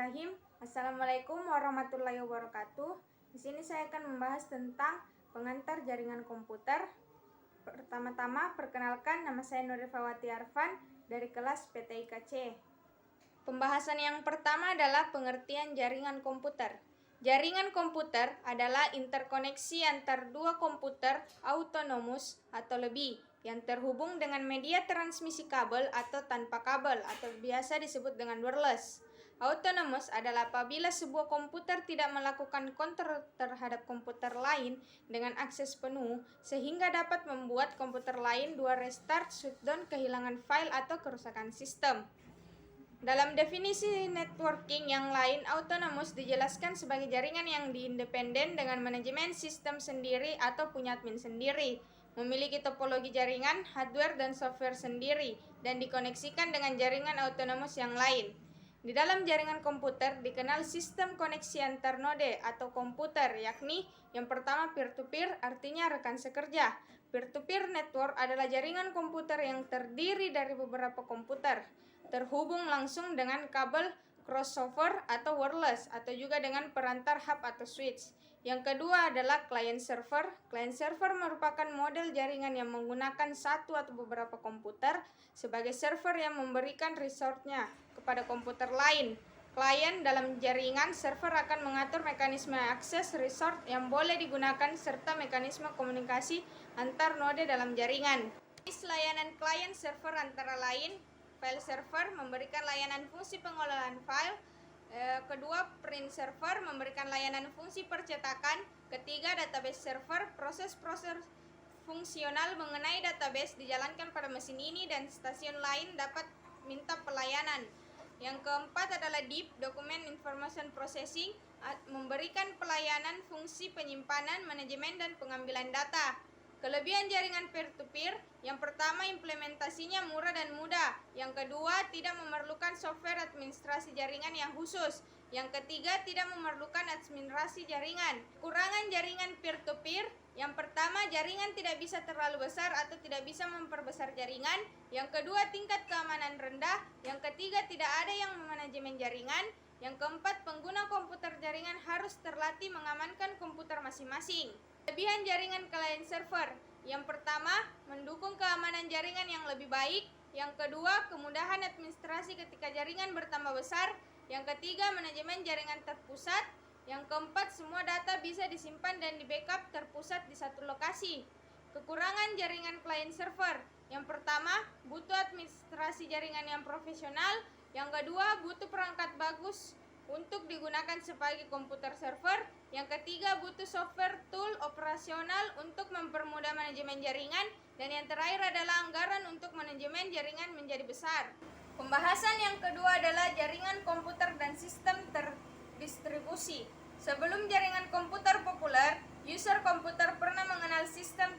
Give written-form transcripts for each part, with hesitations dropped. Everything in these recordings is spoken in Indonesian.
Bismillahirrahmanirrahim. Assalamualaikum warahmatullahi wabarakatuh. Di sini saya akan membahas tentang pengantar jaringan komputer. Pertama-tama, perkenalkan, nama saya Nurifawati Arfan dari kelas PTIKC. Pembahasan yang pertama adalah pengertian jaringan komputer. Jaringan komputer adalah interkoneksi antar dua komputer autonomous atau lebih yang terhubung dengan media transmisi kabel atau tanpa kabel atau biasa disebut dengan wireless. Autonomous adalah apabila sebuah komputer tidak melakukan kontrol terhadap komputer lain dengan akses penuh sehingga dapat membuat komputer lain restart, shutdown, kehilangan file atau kerusakan sistem. Dalam definisi networking yang lain, autonomous dijelaskan sebagai jaringan yang independen dengan manajemen sistem sendiri atau punya admin sendiri, memiliki topologi jaringan, hardware dan software sendiri, dan dikoneksikan dengan jaringan autonomous yang lain. Di dalam jaringan komputer dikenal sistem koneksi antar node atau komputer, yakni yang pertama peer-to-peer, artinya rekan sekerja. Peer-to-peer network adalah jaringan komputer yang terdiri dari beberapa komputer, terhubung langsung dengan kabel crossover atau wireless, atau juga dengan perantar hub atau switch. Yang kedua adalah client server. Client server merupakan model jaringan yang menggunakan satu atau beberapa komputer sebagai server yang memberikan resource-nya kepada komputer lain. Klien dalam jaringan server akan mengatur mekanisme akses resource yang boleh digunakan serta mekanisme komunikasi antar node dalam jaringan. Jenis layanan klien server antara lain file server memberikan layanan fungsi pengelolaan file. Kedua, print server memberikan layanan fungsi percetakan. Ketiga, database server, proses-proses fungsional mengenai database dijalankan pada mesin ini dan stasiun lain dapat minta pelayanan. Yang keempat adalah DIP, Document Information Processing, memberikan pelayanan fungsi penyimpanan, manajemen, dan pengambilan data. Kelebihan jaringan peer-to-peer, yang pertama implementasinya murah dan mudah. Yang kedua, tidak memerlukan software administrasi jaringan yang khusus. Yang ketiga, tidak memerlukan administrasi jaringan. Kekurangan jaringan peer-to-peer, yang pertama jaringan tidak bisa terlalu besar atau tidak bisa memperbesar jaringan. Yang kedua, tingkat keamanan rendah. Yang ketiga, tidak ada yang memanajemen jaringan. Yang keempat, pengguna komputer jaringan harus terlatih mengamankan komputer masing-masing. Kelebihan jaringan client server, yang pertama mendukung keamanan jaringan yang lebih baik. Yang kedua, kemudahan administrasi ketika jaringan bertambah besar. Yang ketiga, manajemen jaringan terpusat. Yang keempat, semua data bisa disimpan dan di backup terpusat di satu lokasi. Kekurangan jaringan client server, yang pertama butuh administrasi jaringan yang profesional. Yang kedua, butuh perangkat bagus untuk digunakan sebagai komputer server. Yang ketiga, butuh software tool operasional untuk mempermudah manajemen jaringan. Dan yang terakhir adalah anggaran untuk manajemen jaringan menjadi besar. Pembahasan yang kedua adalah jaringan komputer dan sistem terdistribusi. Sebelum jaringan komputer populer, user komputer pernah mengenal sistem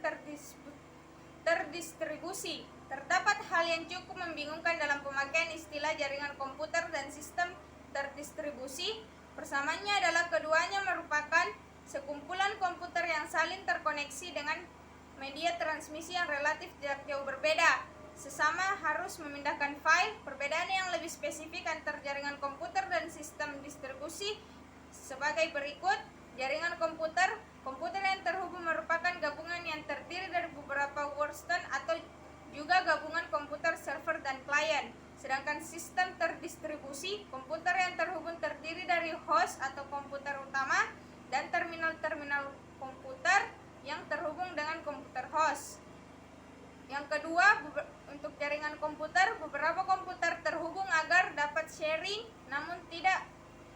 terdistribusi. Terdapat hal yang cukup membingungkan dalam pemakaian istilah jaringan komputer dan sistem terdistribusi. Persamaannya adalah keduanya merupakan sekumpulan komputer yang saling terkoneksi dengan media transmisi yang relatif jarak jauh berbeda. Sesama harus memindahkan file. Perbedaan yang lebih spesifik antar jaringan komputer dan sistem distribusi sebagai berikut. Jaringan komputer yang terhubung merupakan gabungan yang terdiri dari beberapa workstation atau juga gabungan komputer server dan klien. Sedangkan sistem terdistribusi, komputer yang terhubung terdiri dari host atau komputer utama dan terminal-terminal komputer yang terhubung dengan komputer host. Yang kedua, untuk jaringan komputer, beberapa komputer terhubung agar dapat sharing, namun tidak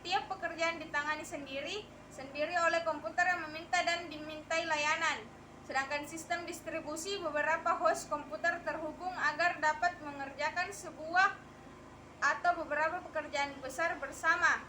tiap pekerjaan ditangani sendiri oleh komputer yang meminta dan dimintai layanan. Sedangkan sistem distribusi, beberapa host komputer terhubung agar dapat mengerjakan sebuah atau beberapa pekerjaan besar bersama.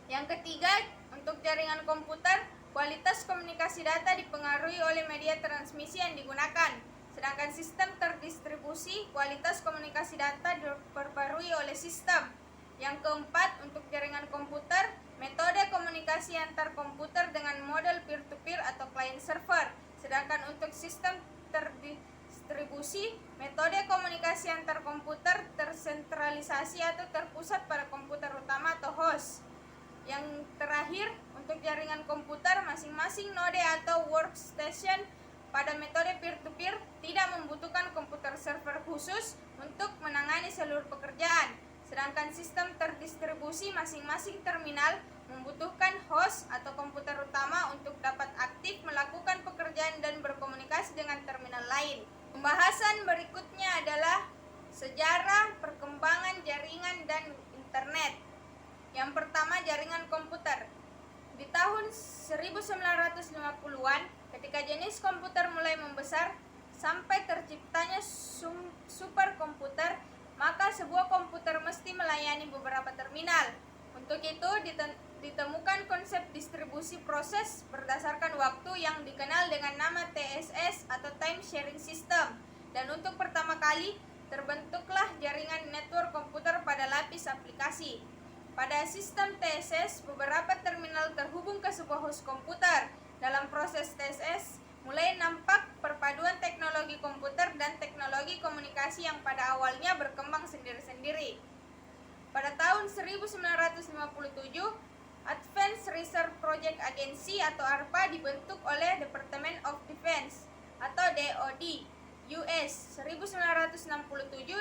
Yang ketiga, untuk jaringan komputer, kualitas komunikasi data dipengaruhi oleh media transmisi yang digunakan. Sedangkan sistem terdistribusi, kualitas komunikasi data diperbarui oleh sistem. Yang keempat, untuk jaringan komputer, metode komunikasi antar komputer dengan model peer-to-peer atau client server. Sedangkan untuk sistem terdistribusi terdistribusi, metode komunikasi antar komputer tersentralisasi atau terpusat pada komputer utama atau host. Yang terakhir, untuk jaringan komputer, masing-masing node atau workstation pada metode peer-to-peer tidak membutuhkan komputer server khusus untuk menangani seluruh pekerjaan. Sedangkan sistem terdistribusi, masing-masing terminal membutuhkan host atau komputer utama untuk dapat aktif melakukan pekerjaan dan berkomunikasi dengan terminal lain. Pembahasan berikutnya adalah sejarah perkembangan jaringan dan internet. Yang pertama, jaringan komputer. Di tahun 1950-an, ketika jenis komputer mulai membesar sampai terciptanya superkomputer, maka sebuah komputer mesti melayani beberapa terminal. Untuk itu ditemukan konsep distribusi proses berdasarkan waktu yang dikenal dengan nama TSS atau Time Sharing System. Dan untuk pertama kali terbentuklah jaringan network komputer pada lapis aplikasi. Pada sistem TSS, beberapa terminal terhubung ke sebuah host komputer. Dalam proses TSS, mulai nampak perpaduan teknologi komputer dan teknologi komunikasi yang pada awalnya berkembang sendiri-sendiri. Pada tahun 1957, Advanced Research Project Agency atau ARPA dibentuk oleh Department of Defense atau DoD US. 1967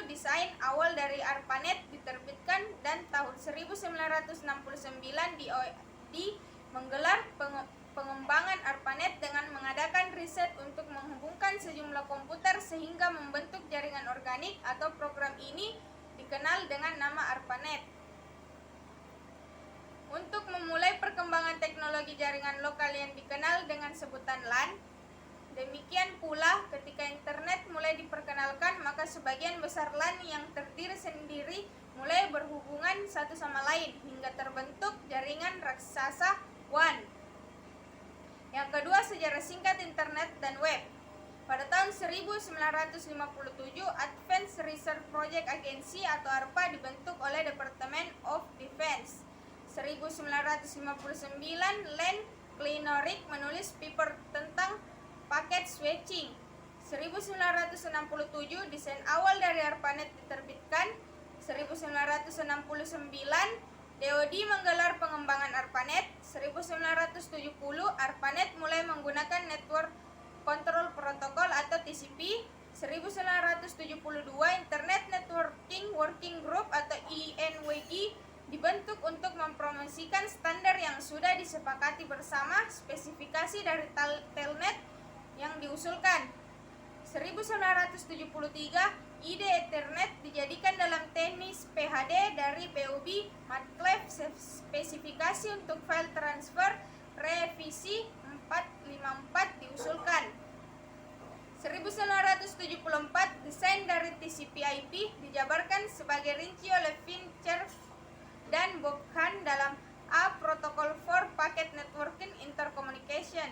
desain awal dari ARPANET diterbitkan dan tahun 1969 DoD menggelar pengembangan ARPANET dengan mengadakan riset untuk menghubungkan sejumlah komputer sehingga membentuk jaringan organik atau program ini dikenal dengan nama ARPANET. Untuk memulai perkembangan teknologi jaringan lokal yang dikenal dengan sebutan LAN, demikian pula ketika internet mulai diperkenalkan, maka sebagian besar LAN yang terdiri sendiri mulai berhubungan satu sama lain hingga terbentuk jaringan raksasa WAN. Yang kedua, sejarah singkat internet dan web. Pada tahun 1957, Advanced Research Project Agency atau ARPA dibentuk oleh Department of Defense. 1959, Len Klinoric menulis paper tentang paket switching. 1967, desain awal dari ARPANET diterbitkan. 1969, DoD menggelar pengembangan ARPANET. 1970, ARPANET mulai menggunakan Network Control Protocol atau TCP. 1972, Internet Networking Working Group atau INWG dibentuk untuk mempromosikan standar yang sudah disepakati bersama, spesifikasi dari Telnet yang diusulkan. 1973, ide Ethernet dijadikan dalam teknis PHD dari PUB MATLAB, spesifikasi untuk file transfer revisi 454 diusulkan. 1974, desain dari TCP/IP dijabarkan sebagai rinci oleh Fincher dan Bob Kahn dalam A Protocol for Packet Networking Intercommunication.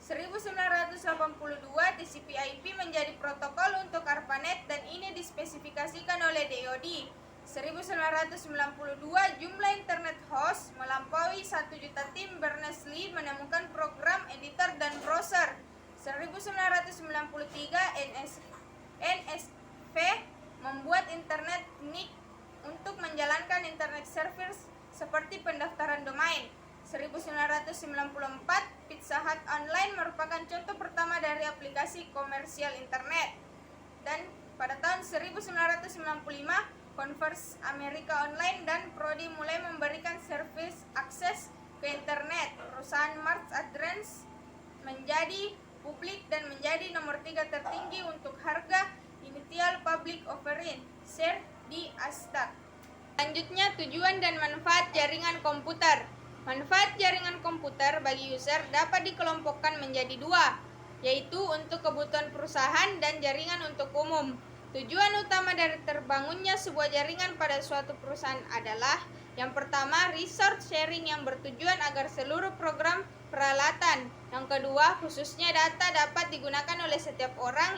1982, TCP/IP menjadi protokol untuk ARPANET dan ini dispesifikasikan oleh DoD. 1992, jumlah internet host melampaui 1 juta. Tim Berners-Lee menemukan program editor dan browser. 1993, NSF membuat internet NIC untuk menjalankan internet service seperti pendaftaran domain. 1994, Pizza Hut Online merupakan contoh pertama dari aplikasi komersial internet. Dan pada tahun 1995, Converse America Online dan Prodi mulai memberikan servis akses ke internet. Perusahaan Mark Adrance menjadi publik dan menjadi nomor 3 tertinggi untuk harga initial public offering share di Nasdaq. Selanjutnya, tujuan dan manfaat jaringan komputer. Manfaat jaringan komputer bagi user dapat dikelompokkan menjadi dua, yaitu untuk kebutuhan perusahaan dan jaringan untuk umum. Tujuan utama dari terbangunnya sebuah jaringan pada suatu perusahaan adalah yang pertama, resource sharing yang bertujuan agar seluruh program peralatan. Yang kedua, khususnya data dapat digunakan oleh setiap orang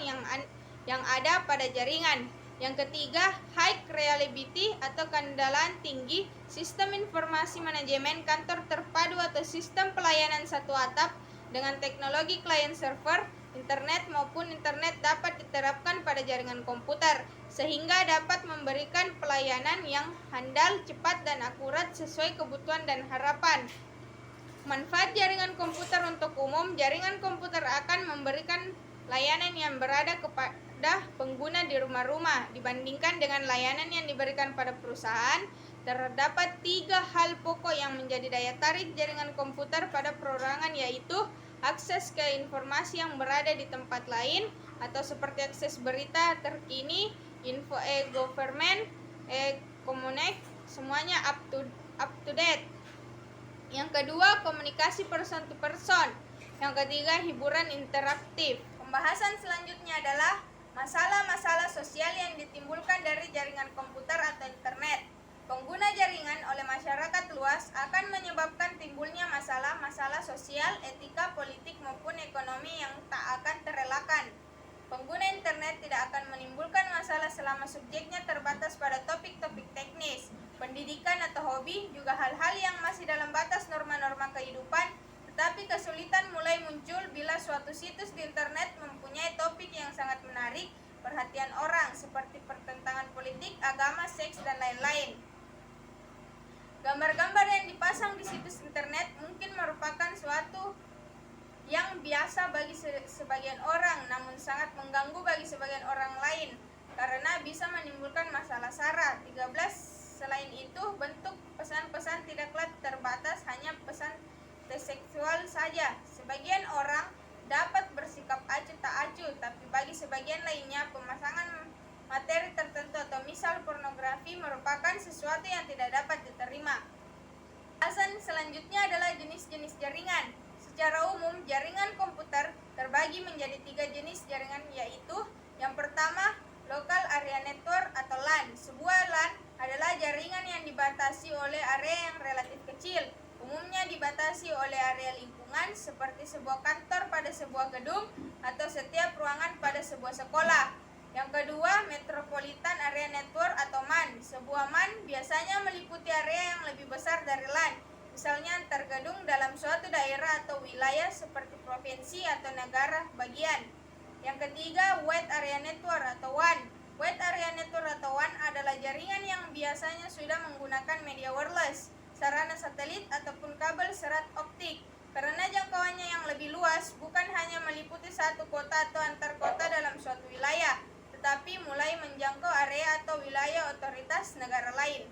yang ada pada jaringan. Yang ketiga, high reliability atau keandalan tinggi, sistem informasi manajemen kantor terpadu atau sistem pelayanan satu atap dengan teknologi client server internet maupun internet dapat diterapkan pada jaringan komputer, sehingga dapat memberikan pelayanan yang handal, cepat, dan akurat sesuai kebutuhan dan harapan. Manfaat jaringan komputer untuk umum: jaringan komputer akan memberikan layanan yang berada kepada pengguna di rumah-rumah. Dibandingkan dengan layanan yang diberikan pada perusahaan, terdapat 3 hal pokok yang menjadi daya tarik jaringan komputer pada perorangan, yaitu akses ke informasi yang berada di tempat lain, atau seperti akses berita terkini, info e-government, e-communique, semuanya up to date. Yang kedua, komunikasi person to person. Yang ketiga, hiburan interaktif. Pembahasan selanjutnya adalah masalah-masalah sosial yang ditimbulkan dari jaringan komputer atau internet. Pengguna jaringan oleh masyarakat luas akan menyebabkan timbulnya masalah-masalah sosial, etika, politik, maupun ekonomi yang tak akan terelakkan. Pengguna internet tidak akan menimbulkan masalah selama subjeknya terbatas pada topik-topik teknis, pendidikan, atau hobi, juga hal-hal yang masih dalam batas norma-norma kehidupan. Tetapi kesulitan mulai muncul bila suatu situs di internet mempunyai topik yang sangat menarik perhatian orang, seperti pertentangan politik, agama, seks, dan lain-lain. Gambar-gambar yang dipasang di situs internet mungkin merupakan suatu yang biasa bagi sebagian orang, namun sangat mengganggu bagi sebagian orang lain karena bisa menimbulkan masalah SARA. 13. Selain itu, bentuk pesan-pesan tidaklah terbatas hanya pesan seksual saja. Sebagian orang dapat bersikap acuh tak acuh, tapi bagi sebagian lainnya pemasangan materi tertentu atau misal pornografi merupakan sesuatu yang tidak dapat diterima. Bahasan selanjutnya adalah jenis-jenis jaringan. Secara umum, jaringan komputer terbagi menjadi 3 jenis jaringan, yaitu yang pertama, Local Area Network atau LAN. Sebuah LAN adalah jaringan yang dibatasi oleh area yang relatif kecil, umumnya dibatasi oleh area lingkungan seperti sebuah kantor pada sebuah gedung atau setiap ruangan pada sebuah sekolah. Yang kedua, Metropolitan Area Network atau MAN. Sebuah MAN biasanya meliputi area yang lebih besar dari LAN, misalnya antar gedung dalam suatu daerah atau wilayah seperti provinsi atau negara bagian. Yang ketiga, Wide Area Network atau WAN. Wide Area Network atau WAN adalah jaringan yang biasanya sudah menggunakan media wireless, sarana satelit, ataupun kabel serat optik. Karena jangkauannya yang lebih luas, bukan hanya meliputi satu kota atau antar kota dalam suatu wilayah, tetapi mulai menjangkau area atau wilayah otoritas negara lain.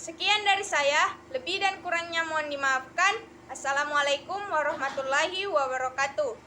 Sekian dari saya, lebih dan kurangnya mohon dimaafkan. Assalamualaikum warahmatullahi wabarakatuh.